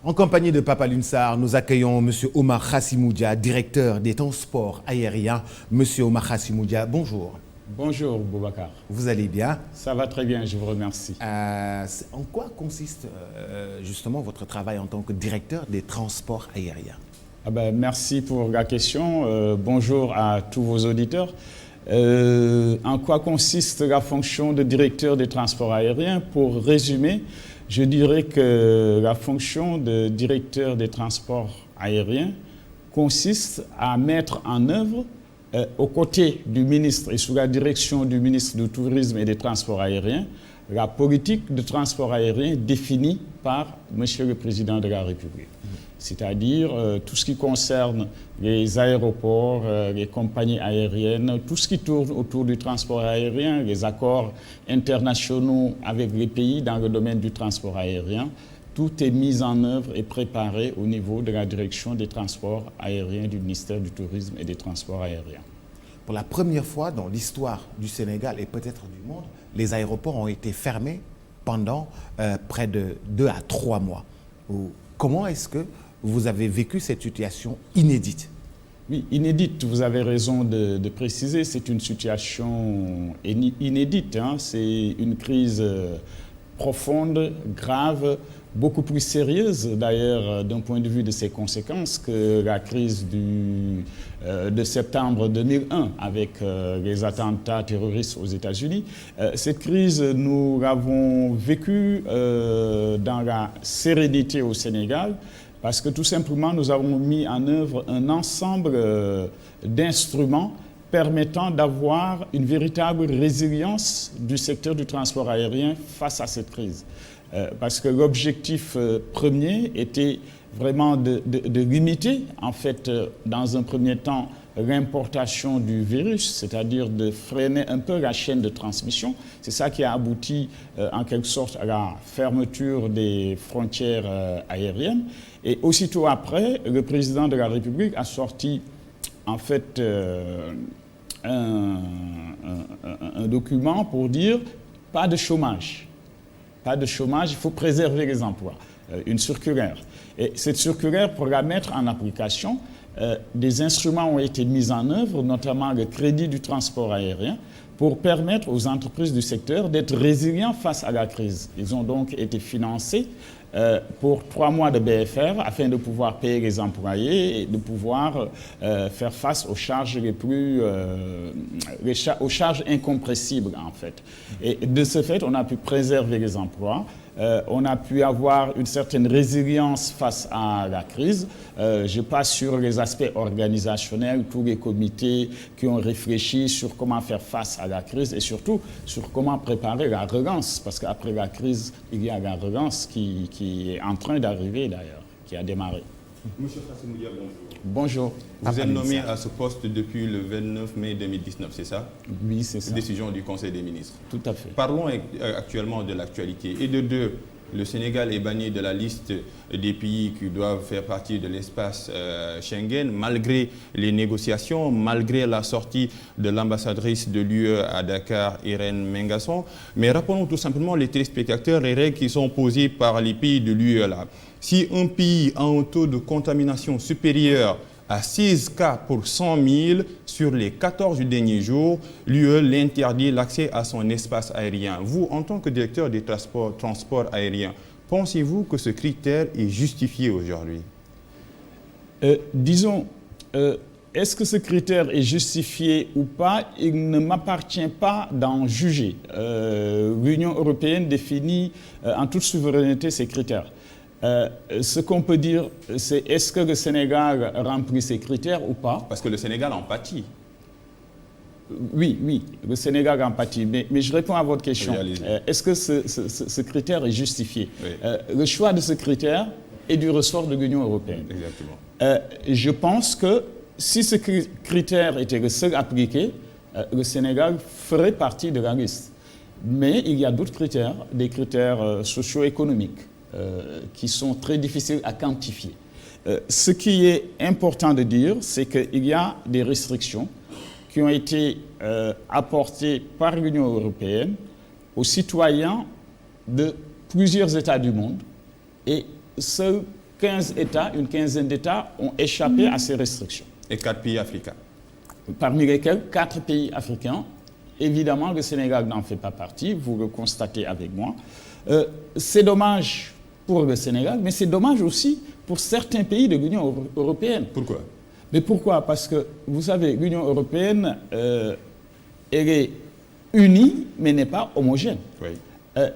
En compagnie de Papa Lunsar, nous accueillons M. Omar Khassimoudia, directeur des transports aériens. M. Omar Khassimoudia, bonjour. Bonjour Boubacar. Vous allez bien? Ça va très bien, je vous remercie. En quoi consiste justement votre travail en tant que directeur des transports aériens? Merci pour la question. Bonjour à tous vos auditeurs. En quoi consiste la fonction de directeur des transports aériens? Pour résumer, je dirais que la fonction de directeur des transports aériens consiste à mettre en œuvre, aux côtés du ministre et sous la direction du ministre du Tourisme et des Transports aériens, la politique de transport aérien définie par M. le Président de la République. C'est-à-dire tout ce qui concerne les aéroports, les compagnies aériennes, tout ce qui tourne autour du transport aérien, les accords internationaux avec les pays dans le domaine du transport aérien, tout est mis en œuvre et préparé au niveau de la direction des transports aériens du ministère du Tourisme et des Transports aériens. Pour la première fois dans l'histoire du Sénégal et peut-être du monde, les aéroports ont été fermés pendant près de 2 à 3 mois. Comment est-ce que vous avez vécu cette situation inédite? Oui, inédite, vous avez raison de préciser, c'est une situation inédite, hein. C'est une crise profonde, grave, beaucoup plus sérieuse d'ailleurs d'un point de vue de ses conséquences que la crise de septembre 2001 avec les attentats terroristes aux États-Unis. Cette crise, nous l'avons vécue dans la sérénité au Sénégal parce que tout simplement nous avons mis en œuvre un ensemble d'instruments permettant d'avoir une véritable résilience du secteur du transport aérien face à cette crise. Parce que l'objectif premier était vraiment de limiter, en fait, dans un premier temps, l'importation du virus, c'est-à-dire de freiner un peu la chaîne de transmission. C'est ça qui a abouti, en quelque sorte, à la fermeture des frontières aériennes. Et aussitôt après, le président de la République a sorti, en fait, un document pour dire pas de chômage. Pas de chômage, il faut préserver les emplois. Une circulaire. Et cette circulaire, pour la mettre en application, des instruments ont été mis en œuvre, notamment le crédit du transport aérien, pour permettre aux entreprises du secteur d'être résilients face à la crise. Ils ont donc été financés pour 3 mois de BFR afin de pouvoir payer les employés et de pouvoir faire face aux charges aux charges incompressibles en fait. Et de ce fait, on a pu préserver les emplois. On a pu avoir une certaine résilience face à la crise. Je passe sur les aspects organisationnels, tous les comités qui ont réfléchi sur comment faire face à la crise et surtout sur comment préparer la relance. Parce qu'après la crise, il y a la relance qui est en train d'arriver d'ailleurs, qui a démarré. Monsieur Khassimoudia, bonjour. Bonjour. Vous êtes nommé à ce poste depuis le 29 mai 2019, c'est ça? Oui, c'est ça. Décision du Conseil des ministres. Tout à fait. Parlons actuellement de l'actualité. Et de deux, le Sénégal est banni de la liste des pays qui doivent faire partie de l'espace Schengen, malgré les négociations, malgré la sortie de l'ambassadrice de l'UE à Dakar, Irène Mengasson. Mais rappelons tout simplement les téléspectateurs les règles qui sont posées par les pays de l'UE là. Si un pays a un taux de contamination supérieur à 6 cas pour 100 000 sur les 14 du dernier jour, l'UE l'interdit l'accès à son espace aérien. Vous, en tant que directeur des transports aériens, pensez-vous que ce critère est justifié aujourd'hui? Disons, est-ce que ce critère est justifié ou pas? Il ne m'appartient pas d'en juger. L'Union européenne définit en toute souveraineté ces critères. Ce qu'on peut dire, c'est est-ce que le Sénégal remplit ces critères ou pas? Parce que le Sénégal en pâtit. Oui, le Sénégal en pâtit. Mais je réponds à votre question. Oui, est-ce que ce critère est justifié? Oui. Le choix de ce critère est du ressort de l'Union européenne. Exactement. Je pense que si ce critère était le seul appliqué, le Sénégal ferait partie de la liste. Mais il y a d'autres critères, des critères socio-économiques, qui sont très difficiles à quantifier. Ce qui est important de dire, c'est qu'il y a des restrictions qui ont été apportées par l'Union européenne aux citoyens de plusieurs États du monde et seuls 15 États, une quinzaine d'États ont échappé à ces restrictions. Et 4 pays africains. Parmi lesquels 4 pays africains. Évidemment, le Sénégal n'en fait pas partie, vous le constatez avec moi. C'est dommage pour le Sénégal, mais c'est dommage aussi pour certains pays de l'Union européenne. Pourquoi? Mais pourquoi? Parce que, vous savez, l'Union européenne, elle est unie, mais n'est pas homogène. Oui.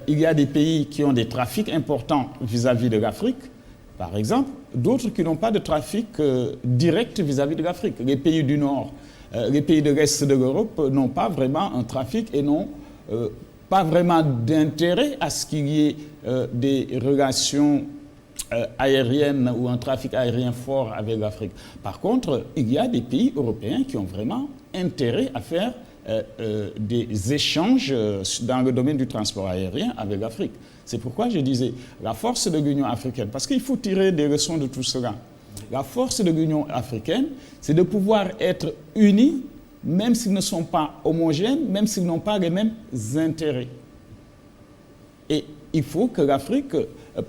Il y a des pays qui ont des trafics importants vis-à-vis de l'Afrique, par exemple, d'autres qui n'ont pas de trafic direct vis-à-vis de l'Afrique. Les pays du Nord, les pays de l'Est de l'Europe n'ont pas vraiment un trafic et n'ont pas vraiment d'intérêt à ce qu'il y ait des relations aériennes ou un trafic aérien fort avec l'Afrique. Par contre, il y a des pays européens qui ont vraiment intérêt à faire des échanges dans le domaine du transport aérien avec l'Afrique. C'est pourquoi je disais, la force de l'Union africaine, parce qu'il faut tirer des leçons de tout cela. La force de l'Union africaine, c'est de pouvoir être unis, même s'ils ne sont pas homogènes, même s'ils n'ont pas les mêmes intérêts. Et il faut que l'Afrique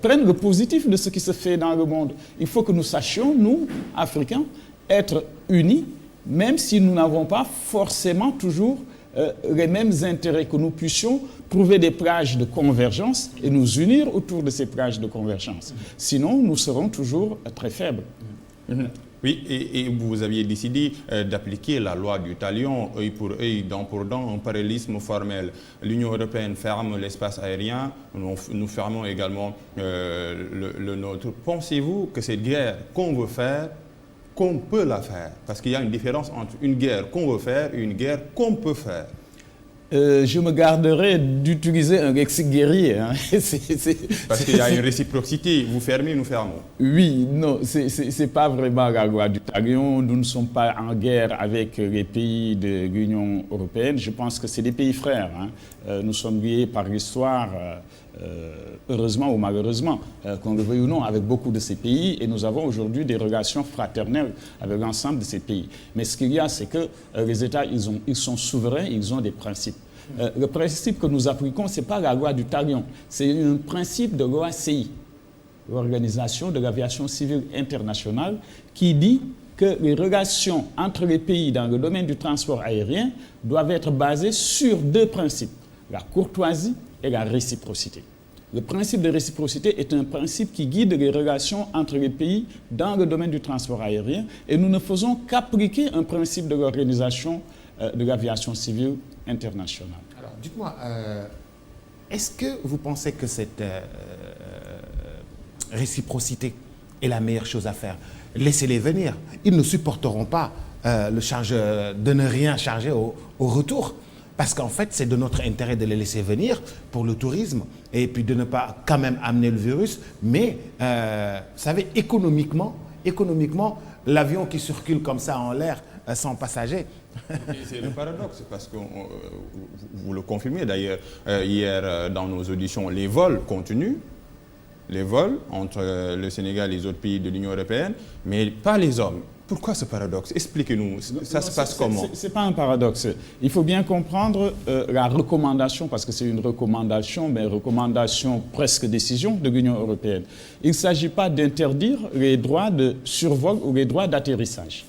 prenne le positif de ce qui se fait dans le monde. Il faut que nous sachions, nous, Africains, être unis, même si nous n'avons pas forcément toujours les mêmes intérêts, que nous puissions trouver des plages de convergence et nous unir autour de ces plages de convergence. Sinon, nous serons toujours très faibles. Oui, et vous aviez décidé d'appliquer la loi du talion, œil pour œil, dent pour dent, un parallélisme formel. L'Union européenne ferme l'espace aérien, nous fermons également le nôtre. Pensez-vous que cette guerre qu'on veut faire, qu'on peut la faire? Parce qu'il y a une différence entre une guerre qu'on veut faire et une guerre qu'on peut faire. Je me garderai d'utiliser un lexique guerrier. Hein. Parce qu'il y a une réciprocité. Vous fermez, nous fermons. Oui, non, c'est pas vraiment la loi du talion. Nous ne sommes pas en guerre avec les pays de l'Union européenne. Je pense que c'est des pays frères. Hein. Nous sommes liés par l'histoire, heureusement ou malheureusement, qu'on le veuille ou non, avec beaucoup de ces pays. Et nous avons aujourd'hui des relations fraternelles avec l'ensemble de ces pays. Mais ce qu'il y a, c'est que les États, ils sont souverains, ils ont des principes. Le principe que nous appliquons, ce n'est pas la loi du talion, c'est un principe de l'OACI, l'Organisation de l'aviation civile internationale, qui dit que les relations entre les pays dans le domaine du transport aérien doivent être basées sur 2 principes, la courtoisie et la réciprocité. Le principe de réciprocité est un principe qui guide les relations entre les pays dans le domaine du transport aérien et nous ne faisons qu'appliquer un principe de l'Organisation de l'aviation civile internationale. Alors, dites-moi, est-ce que vous pensez que cette réciprocité est la meilleure chose à faire? Laissez-les venir. Ils ne supporteront pas le charge de ne rien charger au retour. Parce qu'en fait, c'est de notre intérêt de les laisser venir pour le tourisme et puis de ne pas quand même amener le virus. Mais, vous savez, économiquement, l'avion qui circule comme ça en l'air sans passagers. C'est le paradoxe, parce que vous le confirmez d'ailleurs hier dans nos auditions, les vols continuent, les vols entre le Sénégal et les autres pays de l'Union européenne, mais pas les hommes. Pourquoi ce paradoxe? Expliquez-nous, ça se passe comment? Ce n'est pas un paradoxe. Il faut bien comprendre la recommandation, parce que c'est une recommandation, mais recommandation presque décision de l'Union européenne. Il ne s'agit pas d'interdire les droits de survol ou les droits d'atterrissage.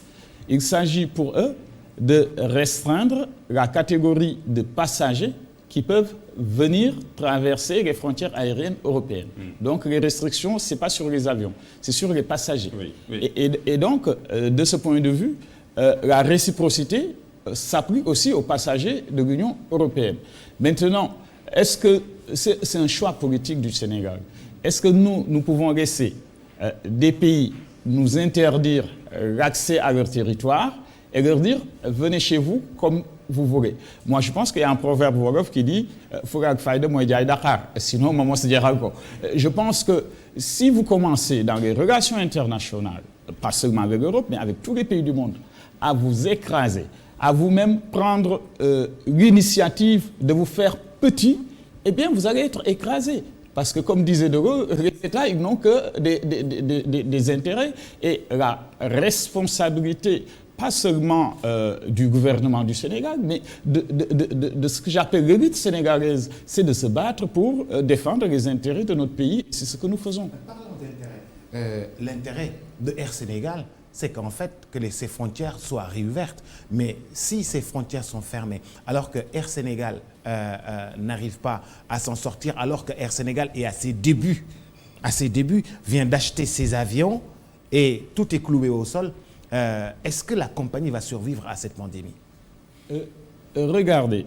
Il s'agit pour eux de restreindre la catégorie de passagers qui peuvent venir traverser les frontières aériennes européennes. Donc les restrictions, ce n'est pas sur les avions, c'est sur les passagers. Oui, oui. Et donc, de ce point de vue, la réciprocité s'applique aussi aux passagers de l'Union européenne. Maintenant, est-ce que c'est un choix politique du Sénégal? Est-ce que nous pouvons laisser des pays nous interdire l'accès à leur territoire et leur dire « venez chez vous comme vous voulez ». Moi, je pense qu'il y a un proverbe wolof qui dit « Fourak Faïda Moïdiaï Dakar », sinon maman se dira quoi. Je pense que si vous commencez dans les relations internationales, pas seulement avec l'Europe, mais avec tous les pays du monde, à vous écraser, à vous-même prendre l'initiative de vous faire petit, eh bien, vous allez être écrasé. Parce que, comme disait De Gaulle, les États, ils n'ont que des intérêts. Et la responsabilité, pas seulement du gouvernement du Sénégal, mais de ce que j'appelle l'élite sénégalaise, c'est de se battre pour défendre les intérêts de notre pays. C'est ce que nous faisons. Parlons d'intérêt. l'intérêt de Air Sénégal, c'est qu'en fait, ces frontières soient réouvertes. Mais si ces frontières sont fermées, alors que Air Sénégal n'arrive pas à s'en sortir, alors que Air Sénégal est à ses débuts, vient d'acheter ses avions et tout est cloué au sol, est-ce que la compagnie va survivre à cette pandémie? Regardez,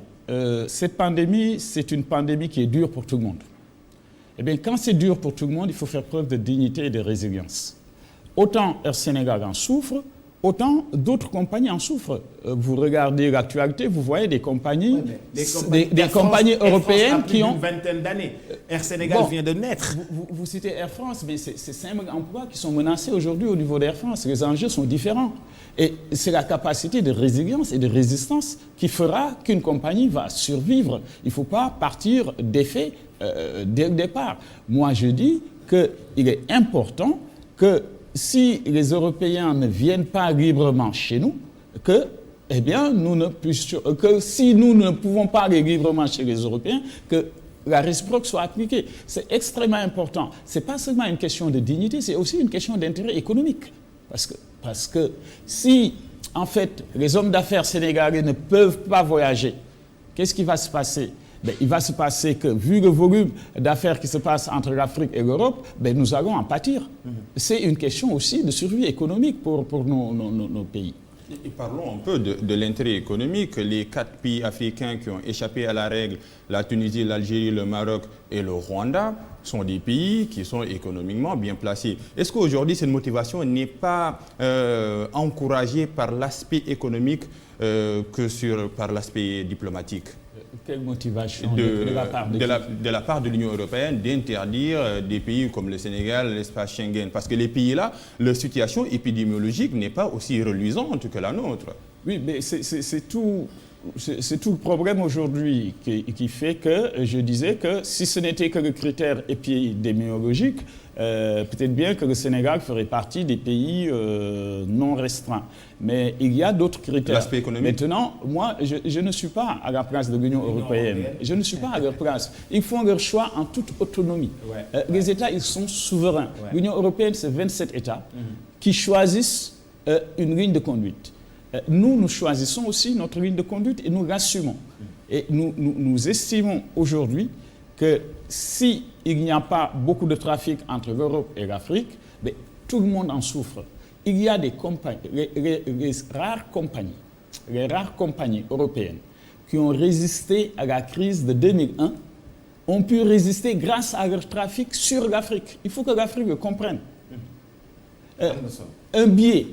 cette pandémie, c'est une pandémie qui est dure pour tout le monde. Eh bien, quand c'est dur pour tout le monde, il faut faire preuve de dignité et de résilience. Autant Air Sénégal en souffre, autant d'autres compagnies en souffrent. Vous regardez l'actualité, vous voyez des compagnies, des compagnies européennes qui ont une vingtaine d'années. Air Sénégal vient de naître. Vous citez Air France, mais c'est 5 emplois qui sont menacés aujourd'hui au niveau d'Air France. Les enjeux sont différents. Et c'est la capacité de résilience et de résistance qui fera qu'une compagnie va survivre. Il ne faut pas partir d'effet dès le départ. Moi, je dis qu'il est important que si les Européens ne viennent pas librement chez nous, que si nous ne pouvons pas aller librement chez les Européens, que la réciproque soit appliquée. C'est extrêmement important. Ce n'est pas seulement une question de dignité, c'est aussi une question d'intérêt économique. Parce que si, en fait, les hommes d'affaires sénégalais ne peuvent pas voyager, qu'est-ce qui va se passer? Il va se passer que, vu le volume d'affaires qui se passe entre l'Afrique et l'Europe, nous allons en pâtir. C'est une question aussi de survie économique pour nos pays. Et parlons un peu de l'intérêt économique. Les 4 pays africains qui ont échappé à la règle, la Tunisie, l'Algérie, le Maroc et le Rwanda, sont des pays qui sont économiquement bien placés. Est-ce qu'aujourd'hui, cette motivation n'est pas encouragée par l'aspect économique que par l'aspect diplomatique? Quelle motivation de la part de l'Union européenne d'interdire des pays comme le Sénégal, l'espace Schengen? Parce que les pays-là, leur situation épidémiologique n'est pas aussi reluisante que la nôtre. Oui, mais c'est tout le problème aujourd'hui qui fait que je disais que si ce n'était que le critère épidémiologique, peut-être bien que le Sénégal ferait partie des pays non restreints. Mais il y a d'autres critères. L'aspect économique. Maintenant, moi, je ne suis pas à la place de l'Union européenne. Je ne suis pas à leur place. Ils font leur choix en toute autonomie. Les États, ils sont souverains. L'Union européenne, c'est 27 États qui choisissent une ligne de conduite. Nous choisissons aussi notre ligne de conduite et nous l'assumons. Et nous estimons aujourd'hui que s'il n'y a pas beaucoup de trafic entre l'Europe et l'Afrique, tout le monde en souffre. Il y a des compagnies, les rares compagnies européennes qui ont résisté à la crise de 2001 ont pu résister grâce à leur trafic sur l'Afrique. Il faut que l'Afrique le comprenne. Un billet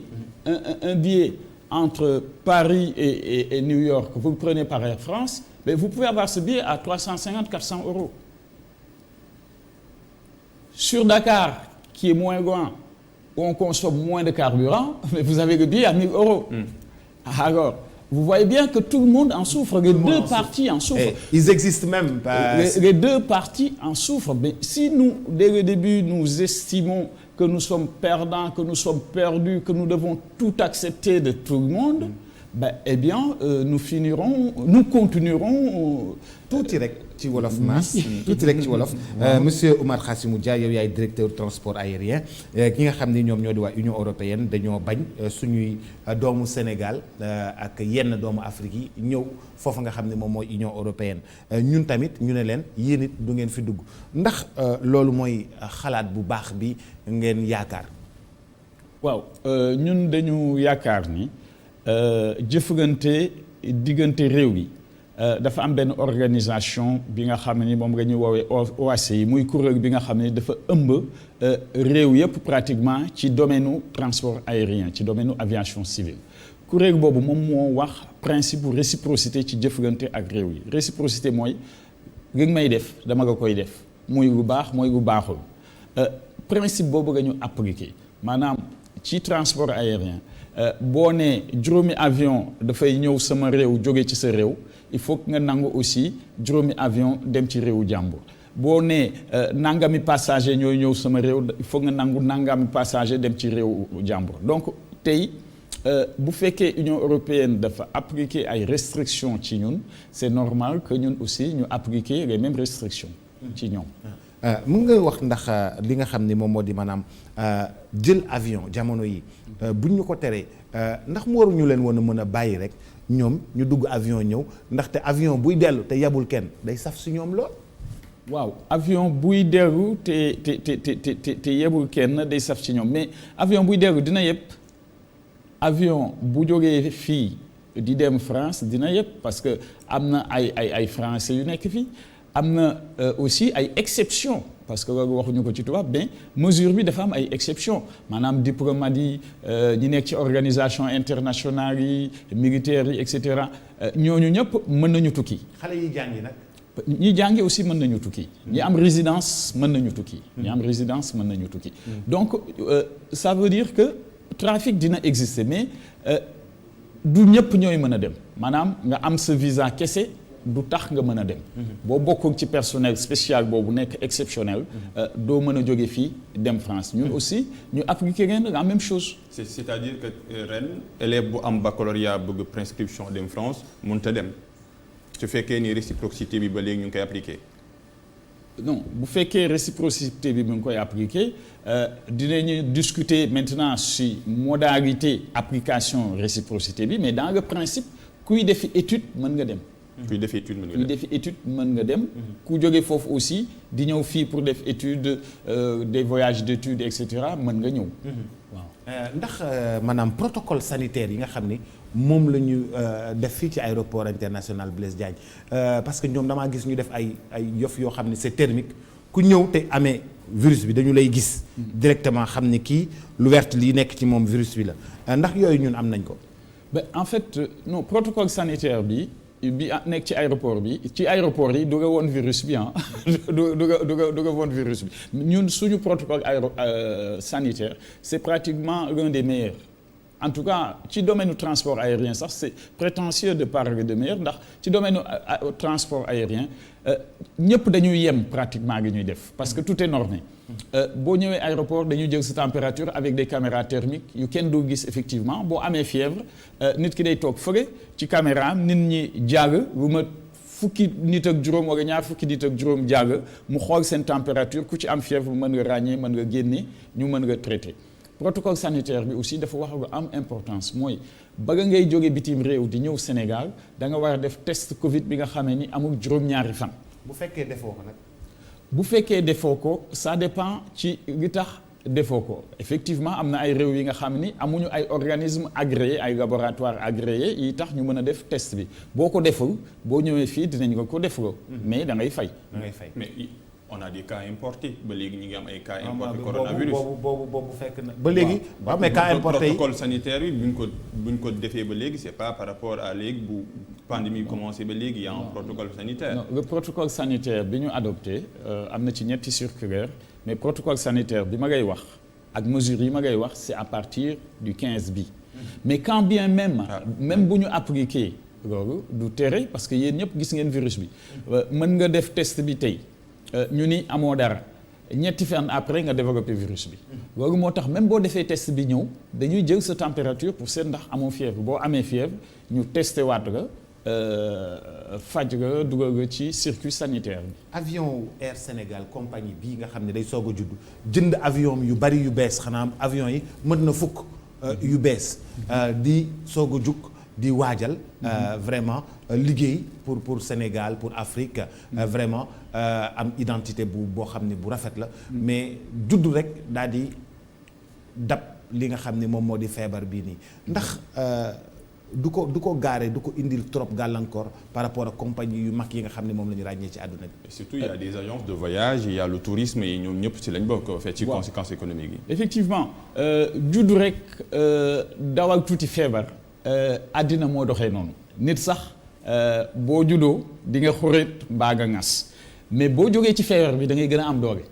entre Paris et New York, vous le prenez par Air France, vous pouvez avoir ce billet à 350-400 euros. Sur Dakar, qui est moins loin, où on consomme moins de carburant, mais vous avez le billet à 1 000 euros. Alors, vous voyez bien que tout le monde en souffre, les deux parties en souffrent. Ils existent même. Les deux parties en souffrent. Mais si nous, dès le début, nous estimons que nous sommes perdants, que nous sommes perdus, que nous devons tout accepter de tout le monde, nous continuerons... Tout direct ci wolof Mass tout direct ci wolof monsieur Oumar Khassimou Dia yow yaay directeur transport aérien ki nga xam ni ñoom ñoo di waa Union européenne dañoo bañ suñuy doomu Sénégal ak yenn doomu Afrique yi ñëw foofu nga xam ne moom mooy Union européenne ñun tamit ñu ne leen yéen it du ngeen fi dugg ndax loolu mooy xalaat bu baax bi ngeen yaakaar. waaw ñun dañu yaakaar ni jëflante diggante réew yi dafa am benn organisation bi nga xam ne moom la ñuy woowee OACI muy kuréel bi nga xam ne dafa ëmb réew yëpp pratiquement ci domaine transport aérien ci domaine aviation civile kuréel boobu moom moo wax principe bu réciprocité ci jëflante ak réew yi réciprocité mooy li nga may def dama nga koy def muy lu baax mooy lu baaxul principe boobu la ñu appliqué maanaam ci transport aérien boo nee juróomi avion dafay ñëw sama réew jóge ci sa réew il faut que nga nangu aussi juróomi avion dem ci réewu jàmbur boo nee nangami passager ñooy ñëw sama réew il faut nga nangu nangami passager dem ci réewu jàmbur donc tey bu fekkee Union européenne dafa appliquer ay restrictions ci ñun c'est normal que ñun aussi ñu appliquer les mêmes restrictions ci ñoom. mën nga wax ndax li nga xam ni moom moo di maanaam jël avion jamono yi buñ ñu ko teree ndax mu waruñu leen woon a mën a bàyyi rek ñoom ñu dugg avion ñëw ndaxte avion buy dellu te yabul kenn day saf si ñoom lool. waaw avion buy dellu te yebul kenn day saf ci ñoom mais avion buy dellu dina yeb avion bu jógee fii di dem France dina yeb parce que am na ay français yu nekk fii am na aussi ay exception parce que loolu waxuñu ko ci tubaab mais mesure bi dafa am ay exception maanaam diplomate yi ñi nekk ci organisation internationale yi militaires yi et cetera ñooñu ñëpp mën nañu tukki. xale yi jàngi nag. ñi jàngi aussi mën nañu tukki. ñi am résidence mën nañu tukki. ñi am résidence mën nañu tukki. donc ça veut dire que trafic dina exister mais du ñëpp ñooy mën a dem maanaam nga am sa visa kese. du tax nga mën a dem. boo bokkoon ci personnel spécial boobu nekk exceptionnel. doo mën a jóge fii dem France ñun aussi ñu appliquer ren la même chose. c'est-à-dire que ren élève bu am baccalauréat bëgg prescription dem France mënut a dem su fekkee ni réciprocité bi ba léegi ñu ngi koy appliquer. non bu fekkee réciprocité bi mu ngi koy appliquer dinañu discuter maintenant si modalité application réciprocité bi mais dans le principe kuy defi étude mën nga dem. kuy def étude mën nga dem kuy def étude mën nga dem. ku jóge foofu aussi di ñëw fii pour def étude des voyages d'études et cetera mën nga ñëw. waaw ndax maanaam protocole sanitaire yi nga xam ni moom la ñu def fii ci aéroport international Blaise Diagne parce que ñoom damaa gis ñu def ay yof yoo xam ne c'est thermique ku ñëw te amee virus bi dañu lay gis. directement xam ni kii lu vert lii nekk ci moom virus bi la ndax yooyu ñun am nañ ko. ben en fait non protocole sanitaire bi nekk ci aéroport yi du nga woon virus bi ah du nga woon virus bi ñun suñu protocole sanitaire c'est pratiquement l'un des meilleurs en tout cas ci domaine transport aérien sax c'est prétentieux de parler de meilleur ndax ci domaine transport aérien ñëpp dañuy yem pratiquement gi ñuy def parce que tout est normé boo ñëwee aéroport dañuy jël sa température avec des caméras thermiques yu kenn du gis effectivement boo amee fièvre nit ki day toog fële ci caméra nit ñi jàgg lu ma fukki nit ak juróom wala ñaar fukki nit ak juróom jàgg mu xool seen température ku ci am fièvre mën nga ràññee mën nga génne ñu mën nga traiter protocole sanitaire bi aussi dafa wax lu am importance mooy ba nga ngay jóge bitim réew di ñëw Sénégal da nga war a def test Covid bi nga xamee ni amul juróom-ñaari fan. bu fekkee defoo ko nag. bu fekkee defoo ko ça dépend ci li tax defoo ko effectivement am na ay réew yi nga xam ni amuñu ay organismes agréés ay laboratoires agréés yi tax ñu mën a def test bi boo ko deful boo ñëwee fii dinañ ko defloo. mais da ngay fay. da ngay fay mais on a des cas importés ba léegi ñu ngi am ay cas importés coronavirus boobu fekk na ba léegi. waaw mais cas importés yi protocole sanitaire bi buñ ko defee ba léegi c'est pas par rapport à léegi bu pandémie commencé ba léegi y a un protocole sanitaire. non le protocole sanitaire bi ñu adopté am na ci ñetti circulaire mais protocole sanitaire bi ma ngay wax ak mesures yi ma ngay wax c'est à partir du 15 bi. mais quand bien même. même bu ñu appliqué loolu du tere parce que yéen ñëpp gis ngeen virus bi. mën nga def test bi tey. ñu ni amoo dara ñetti fan après nga développé virus bi loolu moo tax même boo defee test bi ñëw dañuy jël sa température pour seet ndax amoo fièvre boo amee fièvre ñu testé waat nga faj nga dugal nga ci circuit sanitaire bi. avion Air Sénégal compagnie bii nga xam ne day soog a judd jënd avion yu bari yu bees xanaa avion yi mën na fukk yu bees di soog a jug di waajal vraiment liggéey pour Sénégal pour Afrique vraiment am identité boo xam ne bu rafet la mais judd rek daal di dab li nga xam ne moom moo di feebar bii nii ndax du ko gaare du ko indil trop gàllankoor par rapport ak compagnie yu mag yi nga xam ne moom la ñu ràññee ci àdduna bi. Et surtout il y a des agences de voyage il y a le tourisme et ñoom ñëpp ci lañ bokk en fait ci conséquences économiques yi. effectivement judd rek dawal tuuti feebar àddina moo doxee noonu nit sax boo juddoo di nga xureet mbaa nga ŋas mais boo jógee ci feebar bi da ngay gën a am doole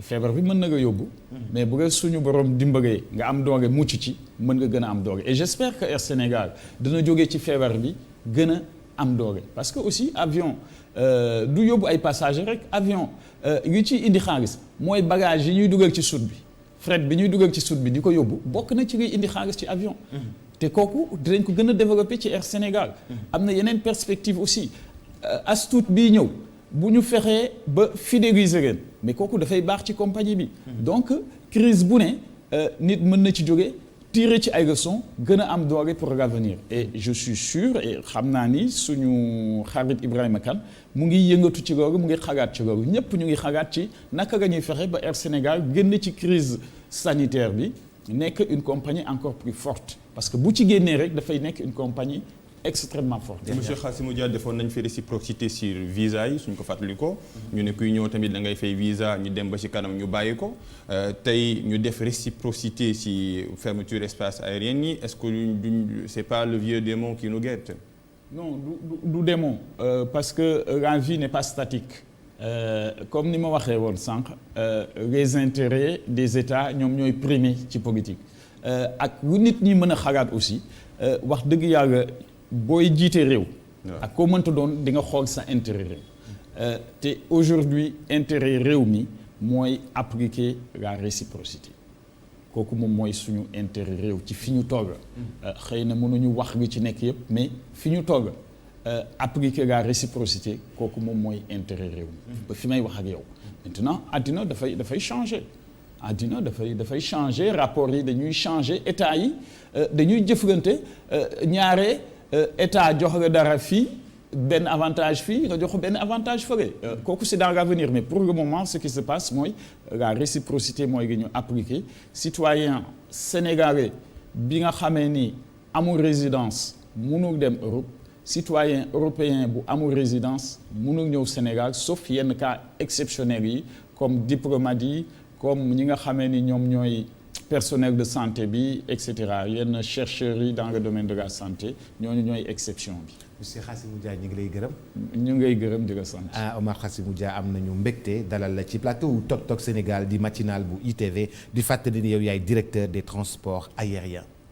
feebar bi mën na nga yóbbu mais bu nga suñu borom dimbalee nga am doole mucc ci mën nga gën a am doole et j'espère que Air Sénégal dana jógee ci feebar bi gën a am doole parce que aussi avion du yóbbu ay passagers rek avion li ci indi xaalis mooy bagage yi ñuy dugal ci soute bi fret bi ñuy dugal ci soute bi di ko yóbbu bokk na ci liy indi xaalis ci avion te kooku dinañ ko gën a développer ci Air Sénégal am na yeneen perspective aussi as tuut bii ñëw bu ñu fexee ba fidéliser leen mais kooku dafay baax ci compagnie bi. donc crise bu ne nit mën na ci jóge tirer ci ay leçons gën a am doole pour l'avenir et je suis sûr et xam naa ni suñu xarit Ibrahima Kane mu ngi yëngatu ci loolu mu ngi xalaat ci loolu ñëpp ñu ngi xalaat ci naka la ñuy fexe ba Air Sénégal génn ci crise sanitaire bi nekk une compagnie encore plus forte parce que bu ci génnee rek dafay nekk une compagnie extrêmement forte. monsieur Khassimou Dia defoon nañ fi réciprocité sur visa yi suñ ko fàttali ko. ñu ne kuy ñëw tamit da ngay fay visa ñu dem ba ci kanam ñu bàyyi ko tey ñu def réciprocité ci fermeture espace aérien yi est-ce que c'est pas le vieux démon qui nous guette? Non du démon parce que la vie n'est pas statique comme ni ma waxee woon sànq les intérêts des États ñoom ñooy primer ci politique ak lu nit ñi mën a xalaat aussi wax dëgg yàlla. booy jiite réew ak koo mënta doon di nga xool sa intérêt réew te aujourd'hui intérêt réew mi mooy appliquer la réciprocité kooku moom mooy suñu intérêt réew ci fi ñu toog xëy na mënuñu wax li ci nekk yëpp mais fi ñu toog appliquer la réciprocité kooku moom mooy intérêt réew mi ba fi may wax ak yow maintenant àddina dafay changer àddina dafay changer rapport yi dañuy changer état yi dañuy jëflante ñaare état jox la dara fii benn avantage fii nga jox benn avantage fële kooku c'est dans l'avenir mais pour le moment ce qui se passe mooy la réciprocité mooy gi ñu appliquer citoyen sénégalais bi nga xamee ni amul résidence mënul dem Europe citoyen européen bu amul résidence mënul ñëw Sénégal sauf yenn cas exceptionnels yi comme diplomate yi comme ñi nga xamee ni ñoom ñooy personnel de santé bi et cetera yenn chercheurs yi dans le domaine de la santé ñooñu ñooy exception bi. monsieur Khassimou Dia ñu ngi lay gërëm. ñu ngay gërëm di la sant. Omar Khassimou Dia am nañu mbégte dalal la ci plateau wu Tok Tok Sénégal di matinal bu ITV di fàttali ni yow yaay directeur des transports aériens.